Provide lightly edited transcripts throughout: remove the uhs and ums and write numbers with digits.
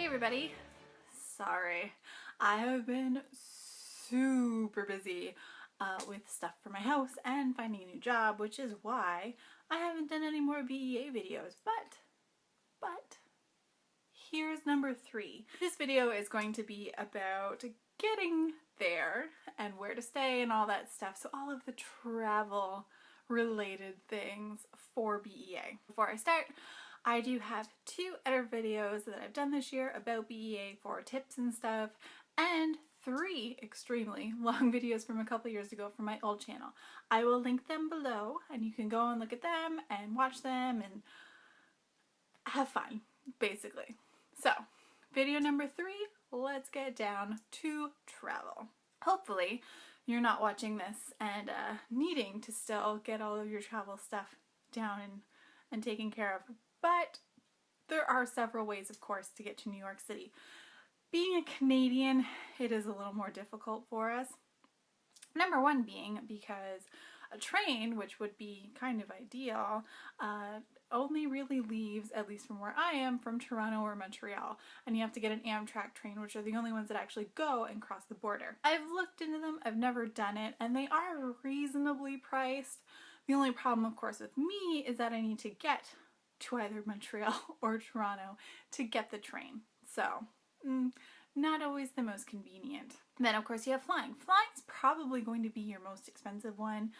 everybody. Sorry, I have been super busy with stuff for my house and finding a new job, which is why I haven't done any more BEA videos, but here's number 3. This video is going to be about getting there and where to stay and all that stuff, so all of the travel related things for BEA. Before I start, I do have 2 other videos that I've done this year about BEA for tips and stuff, and 3 extremely long videos from a couple years ago from my old channel. I will link them below and you can go and look at them and watch them and have fun, basically. So, video number 3, let's get down to travel. Hopefully you're not watching this and needing to still get all of your travel stuff down and taken care of. But there are several ways, of course, to get to New York City. Being a Canadian, it is a little more difficult for us. Number 1 being because a train, which would be kind of ideal, only really leaves, at least from where I am, from Toronto or Montreal. And you have to get an Amtrak train, which are the only ones that actually go and cross the border. I've looked into them, I've never done it, and they are reasonably priced. The only problem, of course, with me is that I need to get to either Montreal or Toronto to get the train. So, not always the most convenient. Then, of course, you have flying. Flying's probably going to be your most expensive one.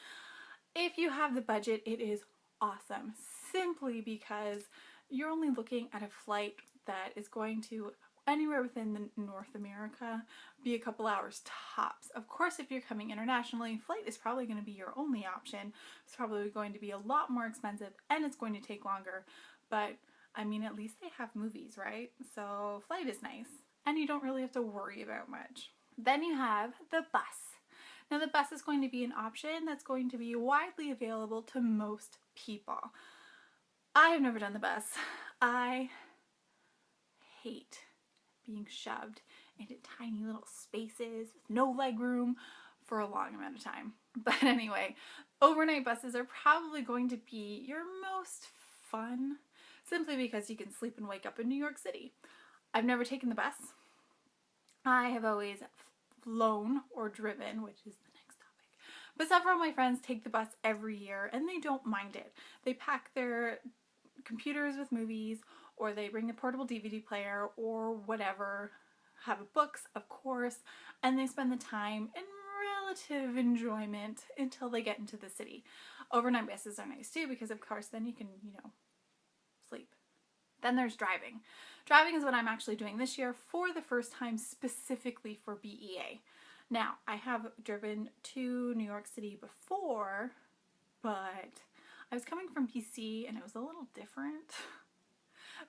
If you have the budget, it is awesome, simply because you're only looking at a flight that is going to anywhere within North America be a couple hours tops. Of course, if you're coming internationally, flight is probably going to be your only option. It's probably going to be a lot more expensive and it's going to take longer, but I mean, at least they have movies, right? So flight is nice and you don't really have to worry about much. Then you have the bus. Now the bus is going to be an option that's going to be widely available to most people. I have never done the bus. I hate being shoved into tiny little spaces with no leg room for a long amount of time. But anyway, overnight buses are probably going to be your most fun, simply because you can sleep and wake up in New York City. I've never taken the bus. I have always flown or driven, which is the next topic. But several of my friends take the bus every year and they don't mind it. They pack their computers with movies, or they bring a portable DVD player or whatever, have books, of course, and they spend the time in relative enjoyment until they get into the city. Overnight buses are nice too because, of course, then you can, sleep. Then there's driving. Driving is what I'm actually doing this year for the first time specifically for BEA. Now, I have driven to New York City before, but I was coming from BC and it was a little different.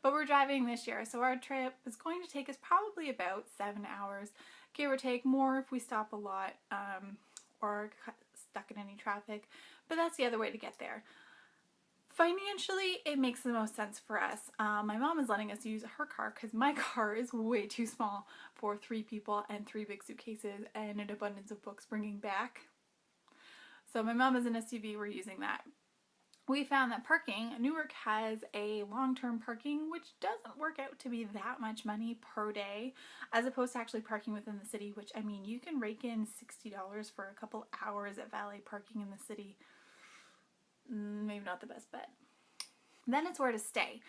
But we're driving this year, so our trip is going to take us probably about 7 hours, give or take, more if we stop a lot or stuck in any traffic. But that's the other way to get there. Financially, it makes the most sense for us. My mom is letting us use her car because my car is way too small for 3 people and 3 big suitcases and an abundance of books bringing back. So my mom is an SUV, we're using that. We found that parking, Newark has a long-term parking, which doesn't work out to be that much money per day, as opposed to actually parking within the city, which, I mean, you can rake in $60 for a couple hours at valet parking in the city. Maybe not the best bet. Then it's where to stay.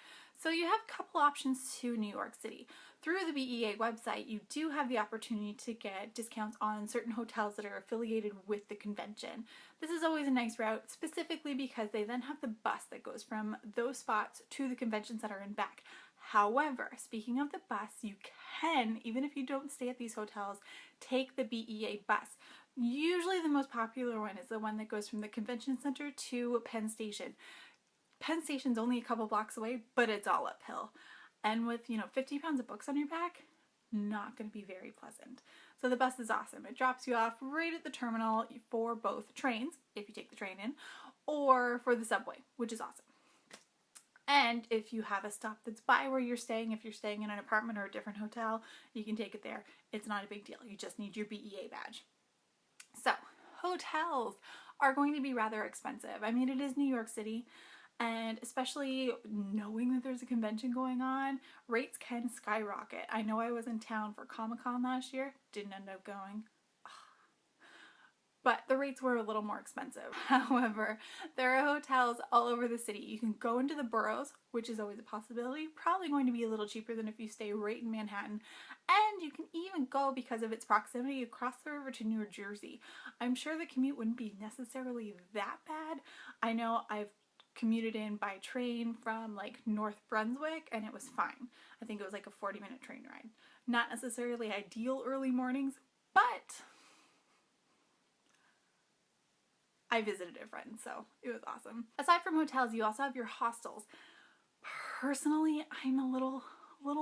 So you have a couple options to New York City. Through the BEA website, you do have the opportunity to get discounts on certain hotels that are affiliated with the convention. This is always a nice route, specifically because they then have the bus that goes from those spots to the convention center and back. However, speaking of the bus, you can, even if you don't stay at these hotels, take the BEA bus. Usually the most popular one is the one that goes from the convention center to Penn Station. Penn Station's only a couple blocks away, but it's all uphill. And with, 50 pounds of books on your back, not going to be very pleasant. So the bus is awesome. It drops you off right at the terminal for both trains, if you take the train in, or for the subway, which is awesome. And if you have a stop that's by where you're staying, if you're staying in an apartment or a different hotel, you can take it there. It's not a big deal. You just need your BEA badge. So, hotels are going to be rather expensive. I mean, it is New York City, And especially knowing that there's a convention going on, rates can skyrocket. I know I was in town for Comic-Con last year, didn't end up going. But the rates were a little more expensive. However, there are hotels all over the city. You can go into the boroughs, which is always a possibility, probably going to be a little cheaper than if you stay right in Manhattan. And you can even go, because of its proximity, across the river to New Jersey. I'm sure the commute wouldn't be necessarily that bad. I know I've commuted in by train from like North Brunswick and it was fine. I think it was like a 40-minute train ride. Not necessarily ideal early mornings, but I visited a friend, so it was awesome. Aside from hotels, you also have your hostels. Personally, I'm a little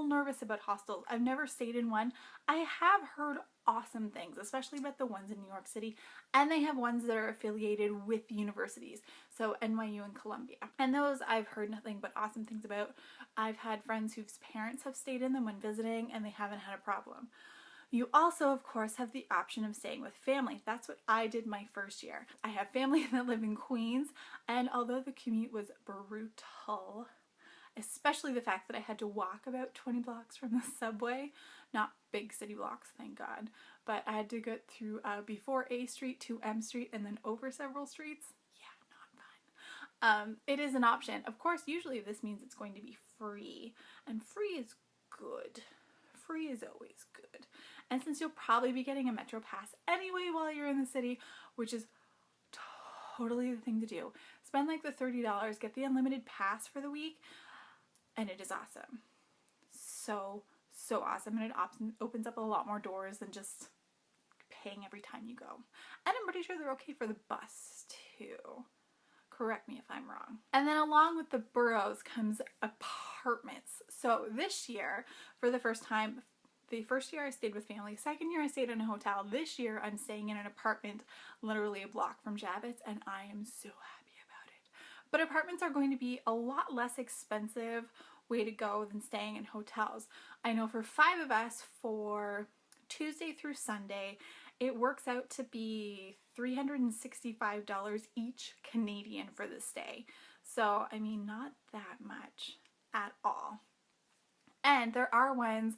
nervous about hostels. I've never stayed in one. I have heard awesome things, especially about the ones in New York City, and they have ones that are affiliated with universities, so NYU and Columbia. And those I've heard nothing but awesome things about. I've had friends whose parents have stayed in them when visiting, and they haven't had a problem. You also, of course, have the option of staying with family. That's what I did my first year. I have family that live in Queens, and although the commute was brutal, especially the fact that I had to walk about 20 blocks from the subway, not big city blocks, thank God, but I had to go through before A Street to M Street and then over several streets. Yeah, not fun. It is an option. Of course, usually this means it's going to be free, and free is good. Free is always good. And since you'll probably be getting a Metro Pass anyway while you're in the city, which is totally the thing to do, spend like the $30, get the unlimited pass for the week, and it is awesome. So awesome, and it opens up a lot more doors than just paying every time you go. And I'm pretty sure they're okay for the bus too. Correct me if I'm wrong. And then along with the boroughs comes apartments. So this year, for the first time, the first year I stayed with family, second year I stayed in a hotel. This year I'm staying in an apartment literally a block from Javits, and I am so happy about it. But apartments are going to be a lot less expensive way to go than staying in hotels. I know for 5 of us, for Tuesday through Sunday, it works out to be $365 each Canadian for the stay. So, I mean, not that much at all. And there are ones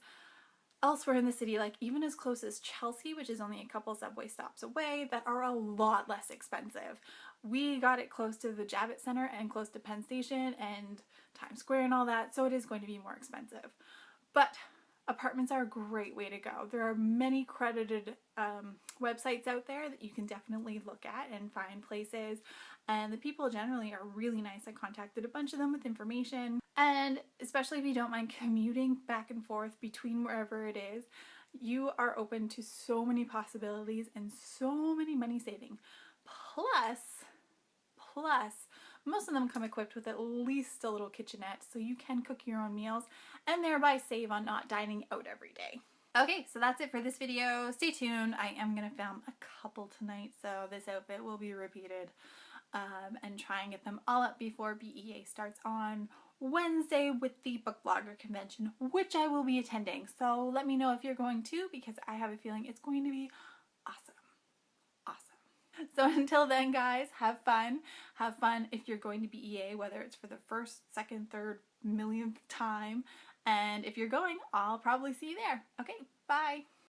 elsewhere in the city, like even as close as Chelsea, which is only a couple subway stops away, that are a lot less expensive. We got it close to the Javits Center and close to Penn Station and Times Square and all that, so it is going to be more expensive. But apartments are a great way to go. There are many credited websites out there that you can definitely look at and find places, and the people generally are really nice. I contacted a bunch of them with information, and especially if you don't mind commuting back and forth between wherever it is, you are open to so many possibilities and so many money saving. Plus, most of them come equipped with at least a little kitchenette, so you can cook your own meals and thereby save on not dining out every day. Okay, so that's it for this video. Stay tuned. I am going to film a couple tonight, so this outfit will be repeated, and try and get them all up before BEA starts on Wednesday with the book blogger convention, which I will be attending. So let me know if you're going too, because I have a feeling it's going to be awesome. So until then, guys, have fun. Have fun if you're going to BEA, whether it's for the first, second, third, millionth time. And if you're going, I'll probably see you there. Okay, bye.